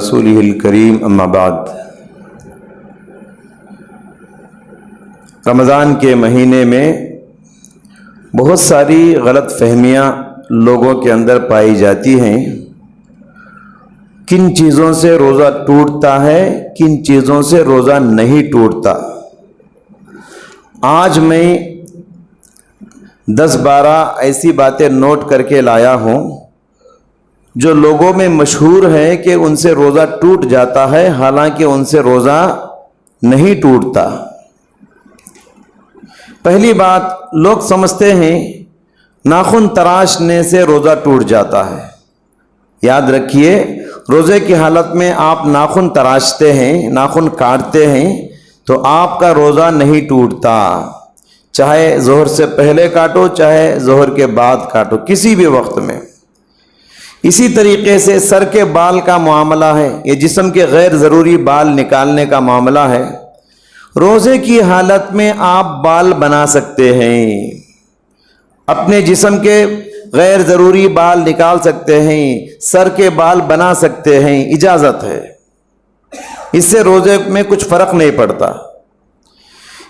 رسوله الکریم اما بعد۔ رمضان کے مہینے میں بہت ساری غلط فہمیاں لوگوں کے اندر پائی جاتی ہیں۔ کن چیزوں سے روزہ ٹوٹتا ہے، کن چیزوں سے روزہ نہیں ٹوٹتا۔ آج میں 10-12 ایسی باتیں نوٹ کر کے لایا ہوں جو لوگوں میں مشہور ہے کہ ان سے روزہ ٹوٹ جاتا ہے، حالانکہ ان سے روزہ نہیں ٹوٹتا۔ پہلی بات، لوگ سمجھتے ہیں ناخن تراشنے سے روزہ ٹوٹ جاتا ہے۔ یاد رکھیے، روزے کی حالت میں آپ ناخن تراشتے ہیں، ناخن کاٹتے ہیں تو آپ کا روزہ نہیں ٹوٹتا، چاہے ظہر سے پہلے کاٹو چاہے ظہر کے بعد کاٹو، کسی بھی وقت میں۔ اسی طریقے سے سر کے بال کا معاملہ ہے، یہ جسم کے غیر ضروری بال نکالنے کا معاملہ ہے۔ روزے کی حالت میں آپ بال بنا سکتے ہیں، اپنے جسم کے غیر ضروری بال نکال سکتے ہیں، سر کے بال بنا سکتے ہیں، اجازت ہے، اس سے روزے میں کچھ فرق نہیں پڑتا۔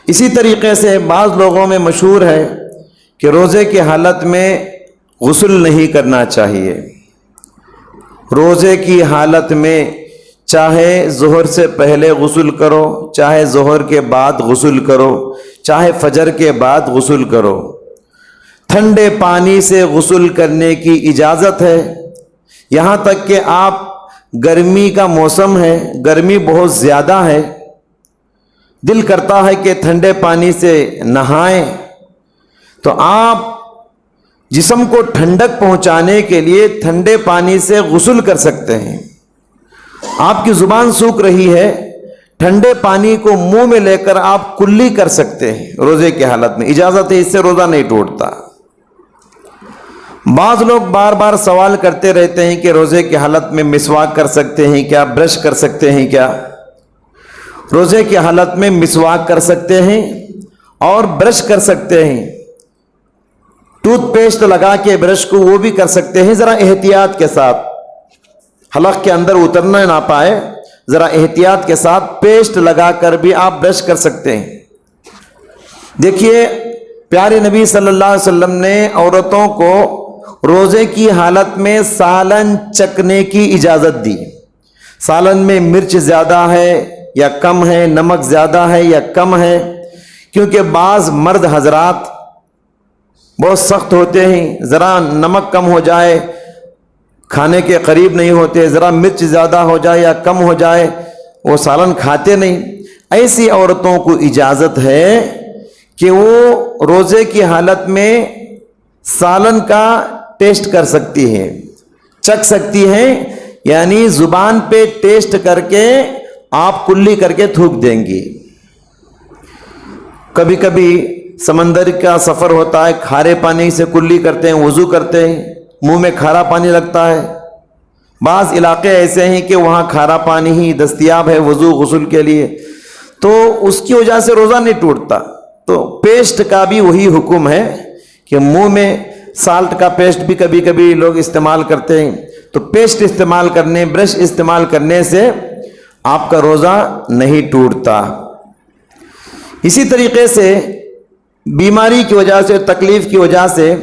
اسی طریقے سے بعض لوگوں میں مشہور ہے کہ روزے کی حالت میں غسل نہیں کرنا چاہیے۔ روزے کی حالت میں چاہے ظہر سے پہلے غسل کرو چاہے ظہر کے بعد غسل کرو چاہے فجر کے بعد غسل کرو، ٹھنڈے پانی سے غسل کرنے کی اجازت ہے۔ یہاں تک کہ آپ گرمی کا موسم ہے، گرمی بہت زیادہ ہے، دل کرتا ہے کہ ٹھنڈے پانی سے نہائیں، تو آپ جسم کو ٹھنڈک پہنچانے کے لیے ٹھنڈے پانی سے غسل کر سکتے ہیں۔ آپ کی زبان سوکھ رہی ہے، ٹھنڈے پانی کو منہ میں لے کر آپ کلی کر سکتے ہیں، روزے کی حالت میں اجازت ہے، اس سے روزہ نہیں ٹوٹتا۔ بعض لوگ بار بار سوال کرتے رہتے ہیں کہ روزے کی حالت میں مسواک کر سکتے ہیں کیا، برش کر سکتے ہیں کیا؟ روزے کی حالت میں مسواک کر سکتے ہیں اور برش کر سکتے ہیں، ٹوتھ پیسٹ لگا کے برش کو وہ بھی کر سکتے ہیں، ذرا احتیاط کے ساتھ، حلق کے اندر اترنا نہ پائے، ذرا احتیاط کے ساتھ پیسٹ لگا کر بھی آپ برش کر سکتے ہیں۔ دیکھیے، پیارے نبی صلی اللہ علیہ وسلم نے عورتوں کو روزے کی حالت میں سالن چکھنے کی اجازت دی۔ سالن میں مرچ زیادہ ہے یا کم ہے، نمک زیادہ ہے یا کم ہے، کیونکہ بعض مرد حضرات بہت سخت ہوتے ہیں، ذرا نمک کم ہو جائے کھانے کے قریب نہیں ہوتے، ذرا مرچ زیادہ ہو جائے یا کم ہو جائے وہ سالن کھاتے نہیں۔ ایسی عورتوں کو اجازت ہے کہ وہ روزے کی حالت میں سالن کا ٹیسٹ کر سکتی ہیں، چکھ سکتی ہیں، یعنی زبان پہ ٹیسٹ کر کے آپ کلی کر کے تھوک دیں گی۔ کبھی کبھی سمندر کا سفر ہوتا ہے، کھارے پانی سے کلی کرتے ہیں، وضو کرتے ہیں، منہ میں کھارا پانی لگتا ہے۔ بعض علاقے ایسے ہیں کہ وہاں کھارا پانی ہی دستیاب ہے وضو غسل کے لیے، تو اس کی وجہ سے روزہ نہیں ٹوٹتا۔ تو پیسٹ کا بھی وہی حکم ہے کہ منہ میں سالٹ کا پیسٹ بھی کبھی کبھی لوگ استعمال کرتے ہیں، تو پیسٹ استعمال کرنے، برش استعمال کرنے سے آپ کا روزہ نہیں ٹوٹتا۔ اسی طریقے سے بیماری کی وجہ سے، تکلیف کی وجہ سے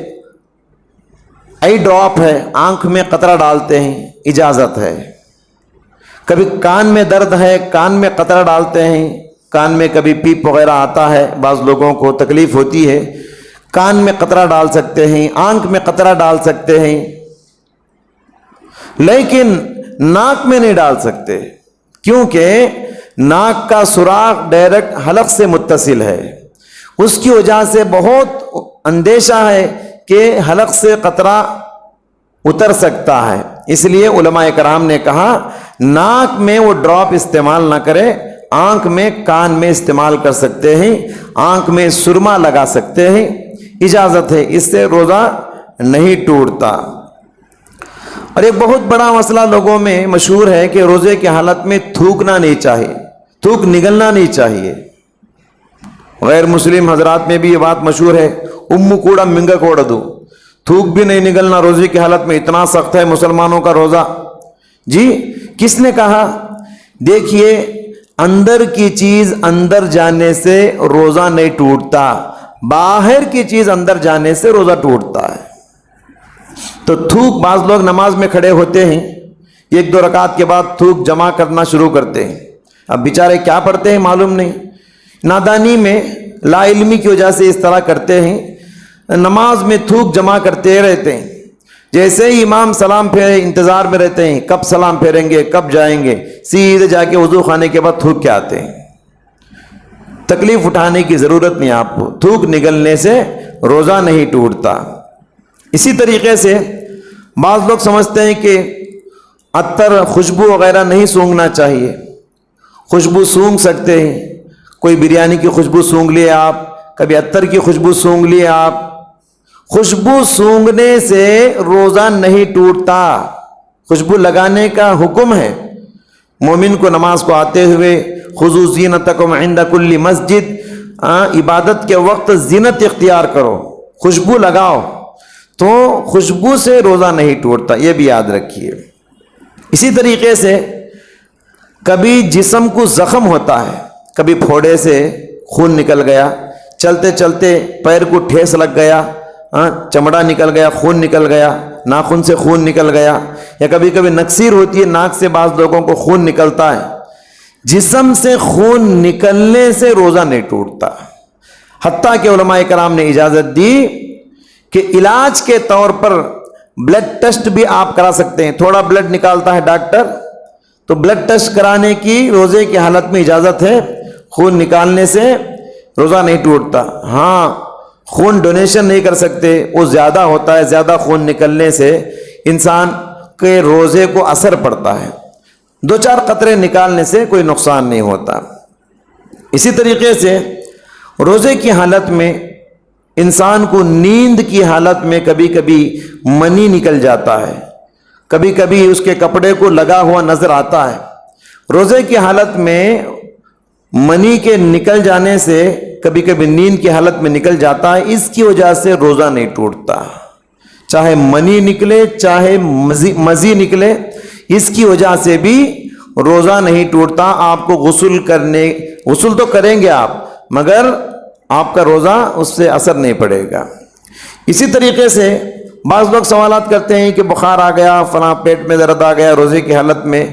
آئی ڈراپ ہے، آنکھ میں قطرہ ڈالتے ہیں، اجازت ہے۔ کبھی کان میں درد ہے، کان میں قطرہ ڈالتے ہیں، کان میں کبھی پیپ وغیرہ آتا ہے، بعض لوگوں کو تکلیف ہوتی ہے، کان میں قطرہ ڈال سکتے ہیں، آنکھ میں قطرہ ڈال سکتے ہیں، لیکن ناک میں نہیں ڈال سکتے، کیونکہ ناک کا سوراخ ڈائریکٹ حلق سے متصل ہے، اس کی وجہ سے بہت اندیشہ ہے کہ حلق سے قطرہ اتر سکتا ہے۔ اس لیے علماء کرام نے کہا ناک میں وہ ڈراپ استعمال نہ کرے، آنکھ میں، کان میں استعمال کر سکتے ہیں، آنکھ میں سرما لگا سکتے ہیں، اجازت ہے، اس سے روزہ نہیں ٹوٹتا۔ اور ایک بہت بڑا مسئلہ لوگوں میں مشہور ہے کہ روزے کی حالت میں تھوکنا نہیں چاہیے، تھوک نگلنا نہیں چاہیے۔ غیر مسلم حضرات میں بھی یہ بات مشہور ہے، امو کوڑا منگا کوڑا دو، تھوک بھی نہیں نگلنا روزے کی حالت میں، اتنا سخت ہے مسلمانوں کا روزہ۔ جی کس نے کہا؟ دیکھیے اندر کی چیز اندر جانے سے روزہ نہیں ٹوٹتا، باہر کی چیز اندر جانے سے روزہ ٹوٹتا ہے۔ تو تھوک، بعض لوگ نماز میں کھڑے ہوتے ہیں، ایک دو رکعت کے بعد تھوک جمع کرنا شروع کرتے ہیں، اب بیچارے کیا پڑھتے ہیں معلوم نہیں، نادانی میں لا علمی کی وجہ سے اس طرح کرتے ہیں، نماز میں تھوک جمع کرتے رہتے ہیں، جیسے ہی امام سلام پھیرے انتظار میں رہتے ہیں، کب سلام پھیریں گے، کب جائیں گے، سیدھے جا کے وضو خانے کے بعد تھوک کے آتے ہیں۔ تکلیف اٹھانے کی ضرورت نہیں آپ کو، تھوک نگلنے سے روزہ نہیں ٹوٹتا۔ اسی طریقے سے بعض لوگ سمجھتے ہیں کہ عطر، خوشبو وغیرہ نہیں سونگھنا چاہیے، خوشبو سونگھ سکتے ہیں، کوئی بریانی کی خوشبو سونگھ لیے آپ، کبھی عطر کی خوشبو سونگھ لیے آپ، خوشبو سونگھنے سے روزہ نہیں ٹوٹتا، خوشبو لگانے کا حکم ہے۔ مومن کو نماز کو آتے ہوئے خذوا زینتکم عند کل مسجد، عبادت کے وقت زینت اختیار کرو، خوشبو لگاؤ، تو خوشبو سے روزہ نہیں ٹوٹتا، یہ بھی یاد رکھیے۔ اسی طریقے سے کبھی جسم کو زخم ہوتا ہے، کبھی پھوڑے سے خون نکل گیا، چلتے چلتے پیر کو ٹھیس لگ گیا، چمڑا نکل گیا، خون نکل گیا، ناخن سے خون نکل گیا، یا کبھی کبھی نکسیر ہوتی ہے، ناک سے بعض لوگوں کو خون نکلتا ہے، جسم سے خون نکلنے سے روزہ نہیں ٹوٹتا۔ حتیٰ کہ علماء کرام نے اجازت دی کہ علاج کے طور پر بلڈ ٹیسٹ بھی آپ کرا سکتے ہیں، تھوڑا بلڈ نکالتا ہے ڈاکٹر تو بلڈ ٹیسٹ کرانے کی روزے کی حالت میں اجازت ہے، خون نکالنے سے روزہ نہیں ٹوٹتا۔ ہاں خون ڈونیشن نہیں کر سکتے، وہ زیادہ ہوتا ہے، زیادہ خون نکلنے سے انسان کے روزے کو اثر پڑتا ہے، دو چار قطرے نکالنے سے کوئی نقصان نہیں ہوتا۔ اسی طریقے سے روزے کی حالت میں انسان کو نیند کی حالت میں کبھی کبھی منی نکل جاتا ہے، کبھی کبھی اس کے کپڑے کو لگا ہوا نظر آتا ہے۔ روزے کی حالت میں منی کے نکل جانے سے کبھی کبھی نیند کی حالت میں نکل جاتا ہے، اس کی وجہ سے روزہ نہیں ٹوٹتا، چاہے منی نکلے چاہے مزی نکلے، اس کی وجہ سے بھی روزہ نہیں ٹوٹتا۔ آپ کو غسل تو کریں گے آپ، مگر آپ کا روزہ اس سے اثر نہیں پڑے گا۔ اسی طریقے سے بعض لوگ سوالات کرتے ہیں کہ بخار آ گیا، فلاں پیٹ میں درد آ گیا، روزے کی حالت میں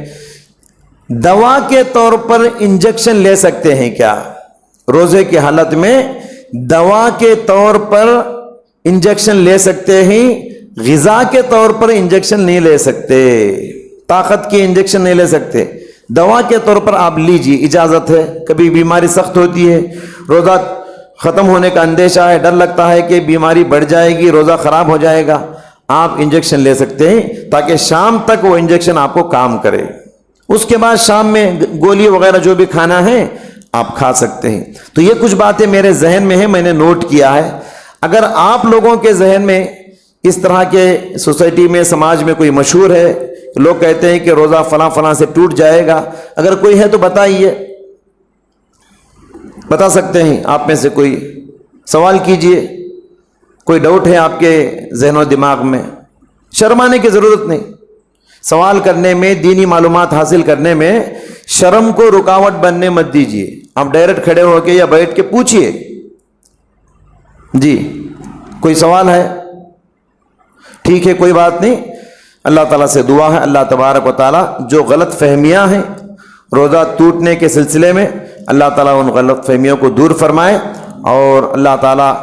دوا کے طور پر انجیکشن لے سکتے ہیں کیا؟ روزے کی حالت میں دوا کے طور پر انجیکشن لے سکتے ہیں، غذا کے طور پر انجیکشن نہیں لے سکتے، طاقت کی انجیکشن نہیں لے سکتے، دوا کے طور پر آپ لیجیے، اجازت ہے۔ کبھی بیماری سخت ہوتی ہے، روزہ ختم ہونے کا اندیشہ ہے، ڈر لگتا ہے کہ بیماری بڑھ جائے گی، روزہ خراب ہو جائے گا، آپ انجیکشن لے سکتے ہیں تاکہ شام تک وہ انجیکشن آپ کو کام کرے، اس کے بعد شام میں گولی وغیرہ جو بھی کھانا ہے آپ کھا سکتے ہیں۔ تو یہ کچھ باتیں میرے ذہن میں ہیں، میں نے نوٹ کیا ہے۔ اگر آپ لوگوں کے ذہن میں اس طرح کے سوسائٹی میں، سماج میں کوئی مشہور ہے، لوگ کہتے ہیں کہ روزہ فلاں فلاں سے ٹوٹ جائے گا، اگر کوئی ہے تو بتائیے، بتا سکتے ہیں آپ میں سے کوئی، سوال کیجئے، کوئی ڈاؤٹ ہے آپ کے ذہن و دماغ میں، شرمانے کی ضرورت نہیں، سوال کرنے میں، دینی معلومات حاصل کرنے میں شرم کو رکاوٹ بننے مت دیجئے، آپ ڈائریکٹ کھڑے ہو کے یا بیٹھ کے پوچھئے۔ جی کوئی سوال ہے؟ ٹھیک ہے، کوئی بات نہیں، اللہ تعالیٰ سے دعا ہے اللہ تبارک و تعالیٰ جو غلط فہمیاں ہیں روزہ ٹوٹنے کے سلسلے میں، اللہ تعالیٰ ان غلط فہمیوں کو دور فرمائے، اور اللہ تعالیٰ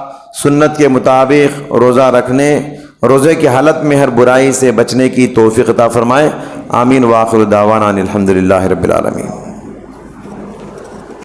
سنت کے مطابق روزہ رکھنے، روزے کی حالت میں ہر برائی سے بچنے کی توفیق عطا فرمائے۔ آمین۔ وآخر دعوانا الحمدللہ رب العالمین۔